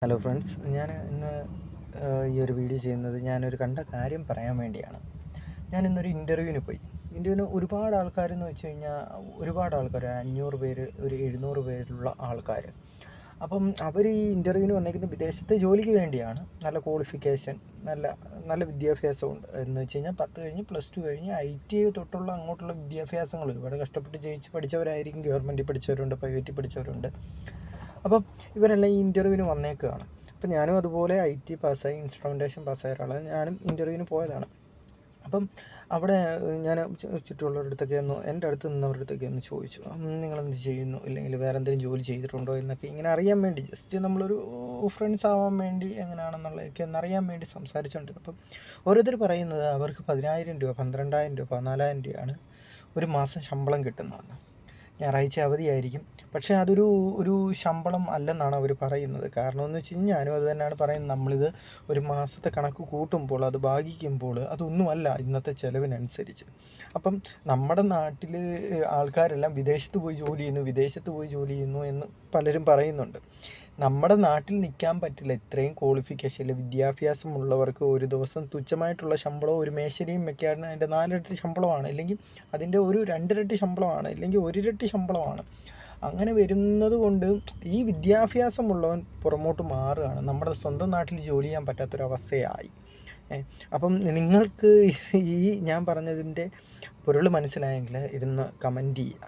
Hello friends, ഞാൻ ഇന്ന് ഈ ഒരു വീഡിയോ ചെയ്യുന്നത് ഞാനൊരു കണ്ട കാര്യം പറയാൻ വേണ്ടിയാണ്. ഞാൻ ഇന്നൊരു ഇൻ്റർവ്യൂവിന് പോയി. ഇൻ്റർവ്യൂവിന് ഒരുപാട് ആൾക്കാരെന്ന് വെച്ച് കഴിഞ്ഞാൽ ഒരുപാട് ആൾക്കാർ, 500 പേര്, ഒരു 700 പേരുള്ള ആൾക്കാർ. അപ്പം അവർ ഈ ഇൻ്റർവ്യൂവിന് വന്നിരിക്കുന്നത് വിദേശത്തെ ജോലിക്ക് വേണ്ടിയാണ്. നല്ല ക്വാളിഫിക്കേഷൻ, നല്ല നല്ല വിദ്യാഭ്യാസമുണ്ട്. എന്ന് വെച്ച് കഴിഞ്ഞാൽ 10 കഴിഞ്ഞ് +2 കഴിഞ്ഞ് IT തൊട്ടുള്ള അങ്ങോട്ടുള്ള വിദ്യാഭ്യാസങ്ങൾ ഒരുപാട് കഷ്ടപ്പെട്ട് ജയിച്ച് പഠിച്ചവരായിരിക്കും. ഗവൺമെൻറ്റിൽ പഠിച്ചവരുണ്ട്, പ്രൈവറ്റിൽ പഠിച്ചവരുണ്ട്. അപ്പം ഇവരെല്ലാം ഈ ഇൻ്റർവ്യൂവിന് വന്നേക്കുകയാണ്. അപ്പം ഞാനും അതുപോലെ IT പാസ്സായി, ഇൻസ്ട്രുമെൻറ്റേഷൻ പാസ്സായ ഒരാളാണ്. ഞാനും ഇൻ്റർവ്യൂവിന് പോയതാണ്. അപ്പം അവിടെ ഞാൻ ചുറ്റുമുള്ളവരുടെ എൻ്റെ അടുത്ത് നിന്നവരുടെ ഒന്ന് ചോദിച്ചു, നിങ്ങളെന്ത് ചെയ്യുന്നു, ഇല്ലെങ്കിൽ വേറെ എന്തെങ്കിലും ജോലി ചെയ്തിട്ടുണ്ടോ എന്നൊക്കെ ഇങ്ങനെ അറിയാൻ വേണ്ടി, ജസ്റ്റ് നമ്മളൊരു ഫ്രണ്ട്സ് ആവാൻ വേണ്ടി എങ്ങനെയാണെന്നുള്ളതൊക്കെ എന്നറിയാൻ വേണ്ടി സംസാരിച്ചുകൊണ്ടിരുന്നു. അപ്പം ഓരോരുത്തർ പറയുന്നത് അവർക്ക് 10,000 രൂപ, 12,000 രൂപ, 14,000 രൂപയാണ് ഒരു മാസം ശമ്പളം കിട്ടുന്നതെന്ന്. ഞായറാഴ്ച അവധിയായിരിക്കും. പക്ഷേ അതൊരു ഒരു ശമ്പളം അല്ലെന്നാണ് അവർ പറയുന്നത്. കാരണം എന്ന് വെച്ച് കഴിഞ്ഞാൽ ഞാനും അത് തന്നെയാണ് പറയുന്നത്. നമ്മളിത് ഒരു മാസത്തെ കണക്ക് കൂട്ടുമ്പോൾ, അത് ഭാഗിക്കുമ്പോൾ അതൊന്നുമല്ല ഇന്നത്തെ ചിലവിനനുസരിച്ച്. അപ്പം നമ്മുടെ നാട്ടിൽ ആൾക്കാരെല്ലാം വിദേശത്ത് പോയി ജോലി ചെയ്യുന്നു എന്ന് പലരും പറയുന്നുണ്ട്. നമ്മുടെ നാട്ടിൽ നിൽക്കാൻ പറ്റില്ല. ഇത്രയും ക്വാളിഫിക്കേഷനിൽ വിദ്യാഭ്യാസമുള്ളവർക്ക് ഒരു ദിവസം തുച്ഛമായിട്ടുള്ള ശമ്പളം, ഒരു മേശരിയും വെക്കാണ് അതിൻ്റെ 4 ഇരട്ടി ശമ്പളമാണ്, അല്ലെങ്കിൽ അതിൻ്റെ ഒരു 2 ഇരട്ടി ശമ്പളമാണ്, അല്ലെങ്കിൽ 1 ഇരട്ടി ശമ്പളമാണ്. അങ്ങനെ വരുന്നത് കൊണ്ട് ഈ വിദ്യാഭ്യാസമുള്ളവൻ പുറമോട്ട് മാറുകയാണ്. നമ്മുടെ സ്വന്തം നാട്ടിൽ ജോലി ചെയ്യാൻ പറ്റാത്തൊരവസ്ഥയായി. അപ്പം നിങ്ങൾക്ക് ഈ ഞാൻ പറഞ്ഞതിൻ്റെ പൊരുൾ മനസ്സിലായെങ്കിൽ ഇതൊന്ന് കമൻറ്റ് ചെയ്യുക.